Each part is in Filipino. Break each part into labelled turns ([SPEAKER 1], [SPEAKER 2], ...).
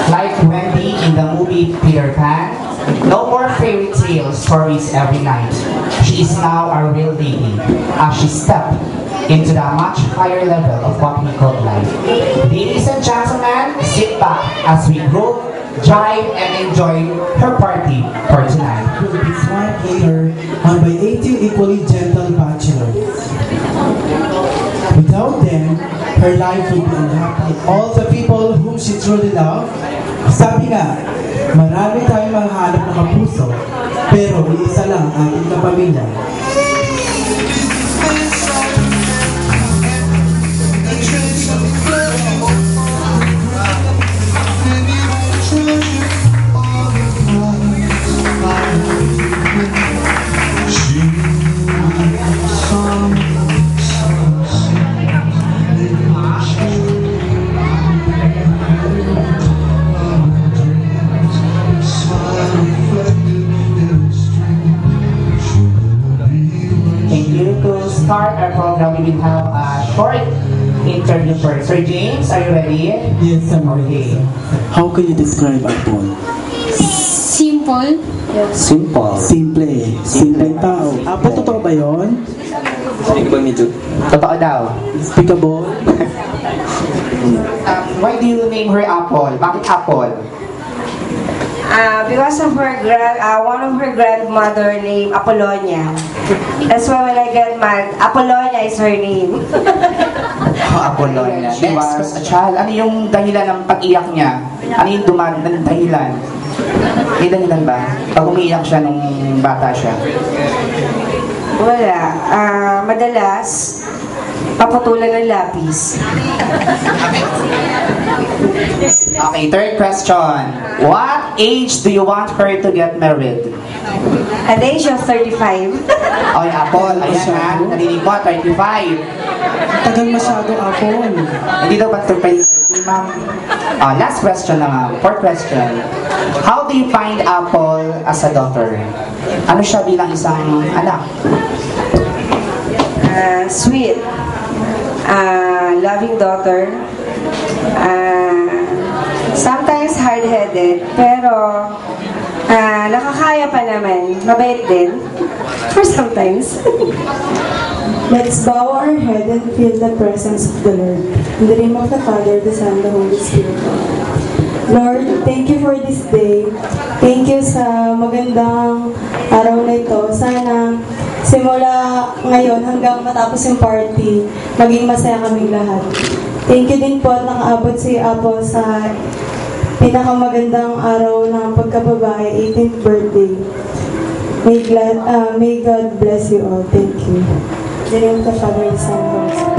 [SPEAKER 1] Like Wendy in the movie Peter Pan, no more fairy tale stories every night. She is now a real lady as she stepped into the much higher level of what we call life. Ladies and gentlemen, sit back as we grow, jive, and enjoy her party for tonight.
[SPEAKER 2] Will be swiped later on by 18 equally gentle bachelors. Without them, her life would be unhappy. All the people whom she truly loved, sabi nga, marami tayong mahanap na kapuso, pero iisa lang ang ating kapamilya.
[SPEAKER 1] Start our program, we will have a short interview first. Sir James, are you ready?
[SPEAKER 2] Yes, I'm ready. How can you describe Apple?
[SPEAKER 3] Simple.
[SPEAKER 4] Simple.
[SPEAKER 2] Simple. Simple tao. Apple, totoo ba yun?
[SPEAKER 4] Speakable medyo.
[SPEAKER 1] Totoo daw.
[SPEAKER 2] Speakable?
[SPEAKER 1] Why do you name her Apple? Bakit Apple?
[SPEAKER 5] Because of her one of her grandmother named Apollonia. That's why when I get mad, Apollonia is her name.
[SPEAKER 1] Apollonia. She was a child. Ano yung dahilan ng pag-iyak niya? Ano yung dumaan ng dahilan? May dahilan ba? Pag umiiyak siya nung bata siya?
[SPEAKER 5] Wala. Madalas, paputulan ng lapis.
[SPEAKER 1] Okay, third question. What age do you want her to get married?
[SPEAKER 5] At the age of 35.
[SPEAKER 1] Okay, Apple. Ayan ha. Narinig mo, 35.
[SPEAKER 2] Tagal masyado, Apple.
[SPEAKER 1] Hindi daw ba 35, ma'am? Last question na nga. Fourth question. How do you find Apple as a daughter? Ano siya bilang isang anak?
[SPEAKER 5] Sweet. Loving daughter. Sometimes hard-headed, pero nakakaya pa naman. Mabait din. For sometimes.
[SPEAKER 6] Let's bow our head and feel the presence of the Lord. In the name of the Father, the Son, and the Holy Spirit. Lord, thank you for this day. Thank you sa magandang araw na ito. Sana simula ngayon hanggang matapos yung party, maging masaya kaming lahat. Thank you din po at nakaabot si Apple sa pinakamagandang araw ng pagkababae, 18th birthday. May God bless you all. Thank you. In the name of the Father, the Son, and the Holy Spirit.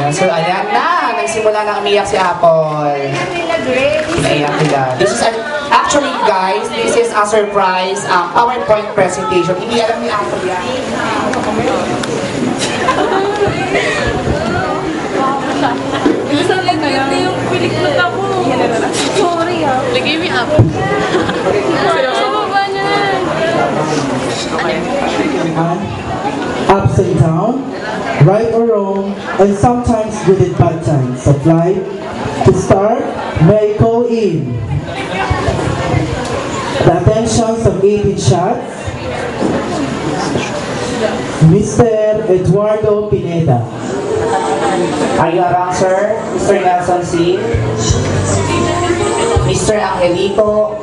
[SPEAKER 1] So, ayan na. Nagsimula na umiyak si Apple. Naiyak nila. This is actually, guys, this is a surprise PowerPoint presentation. Hindi alam ni Apple yan.
[SPEAKER 3] Yung pelikula ako. Sorry ah. Lagay mo up. Sa baba niya.
[SPEAKER 2] Ups and downs, right or wrong, and sometimes good and bad times of life. To start, may I call in the attentions of 18 shots, Mr. Eduardo Pineda.
[SPEAKER 1] Are you around, sir? Mr. Nelson C. Mr. Angelico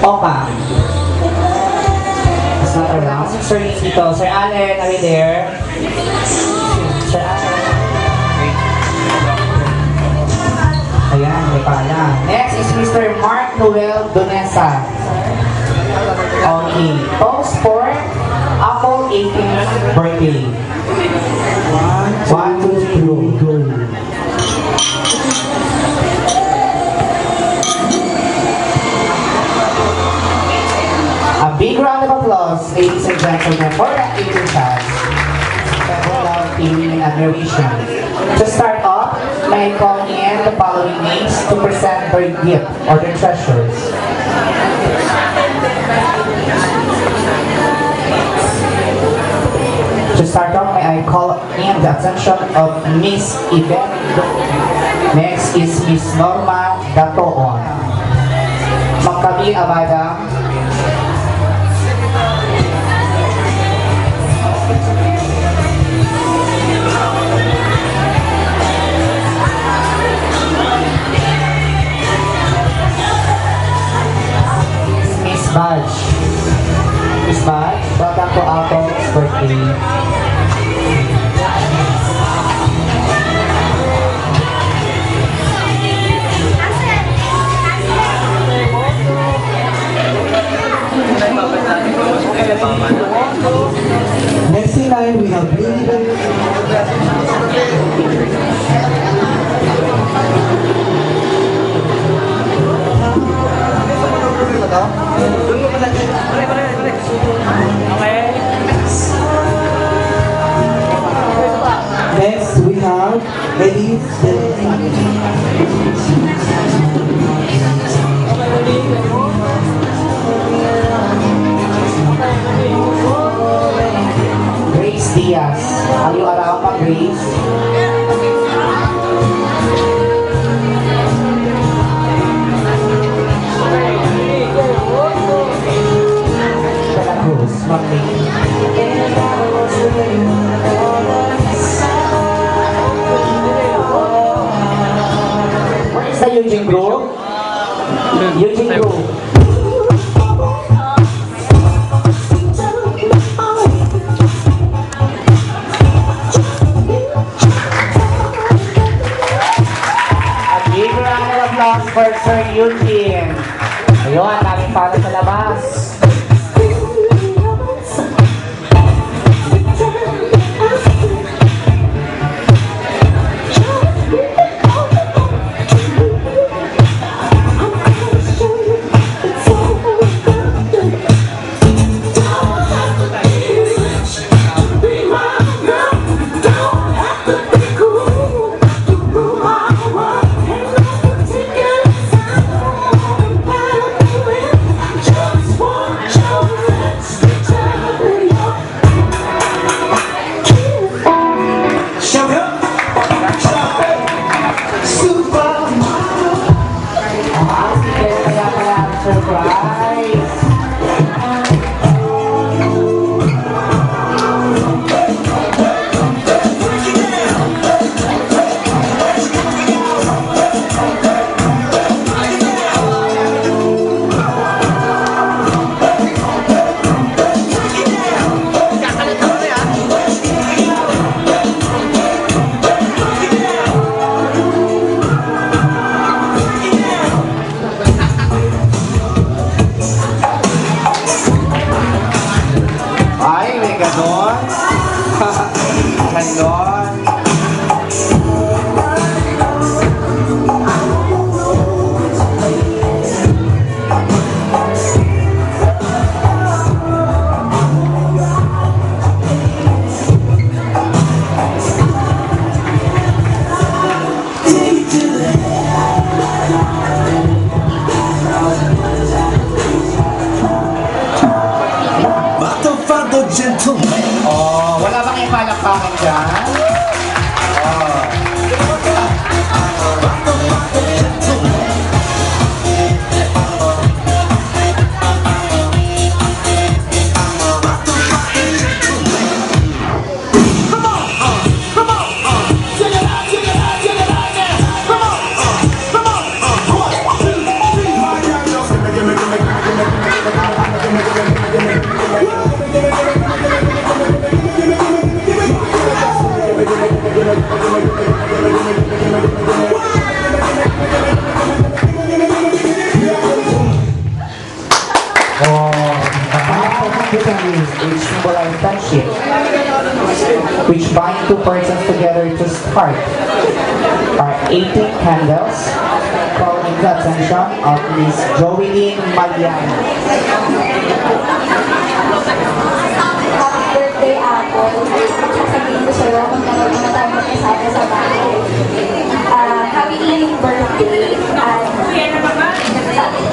[SPEAKER 1] Oka. around. Sir dito. Sir Allen, are you there? Sir Allen. Ayan, may pala. Next is Mr. Mark Noel Donesa. Okay. Pose for Apple 18th birthday. 1, 2, 3, go. A big round of applause, ladies and gentlemen, for the 18th class. Love, feeling, and admiration. To start off, may I call in the following names to present their gift or their treasures. To start off, may I call in the attention of Miss Yvette. Next is Miss Norma Datoon. Magkabi Abada. Miss Badge. Miss Badge, welcome to Apple's birthday.
[SPEAKER 2] Next in line, we have Lily. Next, we have Elise.
[SPEAKER 1] Grace Diaz. Are you around pa, Grace? Stella Cruz, Magdalene. Where is the Eugene Group? Eugene Group. For Sir Eugene. Ayun, daming para sa labas. Oh, wala bang ipalakpakan dyan? Oh. you, which symbolize friendship, which bind two persons together to start, are 18 candles, calling the attention of Miss Joelyn Malian.
[SPEAKER 7] Happy birthday, Apple. Sasabihin ko sa'yo kung talagang na tayo magkasama sa bahay. Happy birthday. At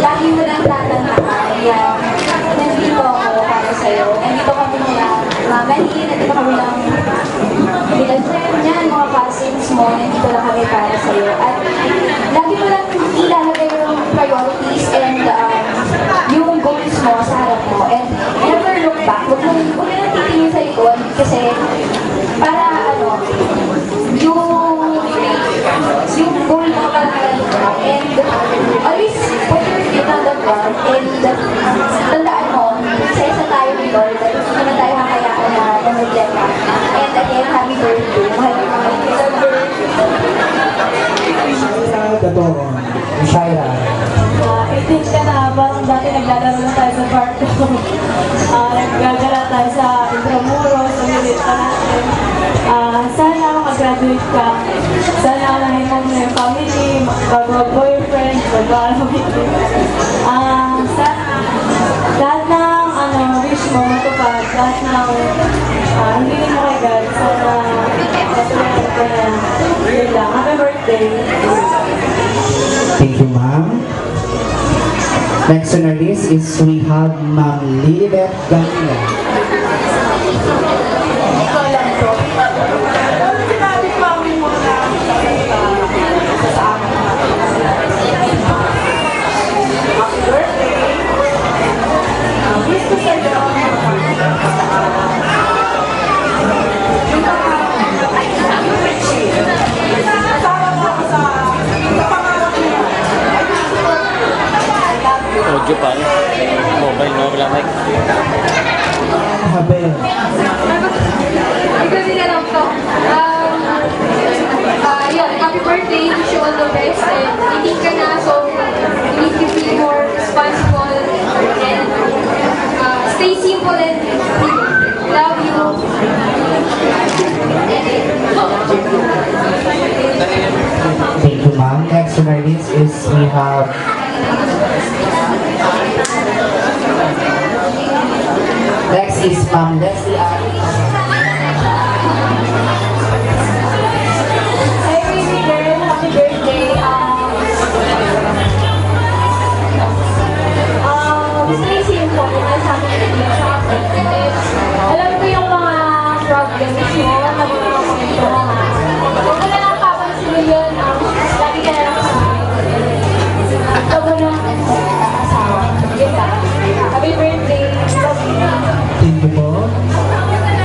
[SPEAKER 7] lagi mo lang tatandaan yan. Nandito ako para sa'yo. Nandito kami mula mamahin. Nandito kami lang bilang friend yan, mga cousins mo. Nandito lang kami para sa'yo. At lagi mo lang ilalagay yung priorities and yung goals mo sa harap mo. And never look back. Huwag mo lang titingin sa likod kasi para yung goal mo para and always put your feet on the ground and tandaan mo, isa-isa tayo ni Lord at hindi naman tayo kakayaan na mag-leka. And again, happy birthday. Mahal ko mga
[SPEAKER 2] Totoo.
[SPEAKER 1] Shaira.
[SPEAKER 6] 18 ka na, parang dati naglalaro na tayo sa park. Naggagala tayo sa Intramuros, umilit pa natin. Sana makagraduate ka. Sana alahin mo na yung family, mag-boyfriend, mag-ano. Lahat ng wish mo matupad, lahat ng hindi mo kay God, sana matulungan ko na. Yun lang. Happy birthday.
[SPEAKER 1] Thank you, ma'am. Next on our list is we have Ma'am Lilibet Gamila.
[SPEAKER 4] Audio pa rin. Mobile, no? Wala mic.
[SPEAKER 2] Habel.
[SPEAKER 3] Ito nila lang to. Yun, happy birthday. Wish you all the best. And hindi ka na, so you need to be more responsible and stay simple and love you.
[SPEAKER 1] Thank you, ma'am. Next on our list is we have next is Ma'am Leslie Ari.
[SPEAKER 7] Hi, baby girl. Happy birthday. Stay simple. That's happy birthday. Alam ko yung mga problems mo. Nagulong ko ito. Huwag mo na lang papansin yun. Lagi ka na lang sa akin. Huwag mo na asawa. Yun lang. Happy birthday. Love you.
[SPEAKER 2] Thank you po.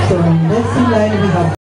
[SPEAKER 2] So, next in line we have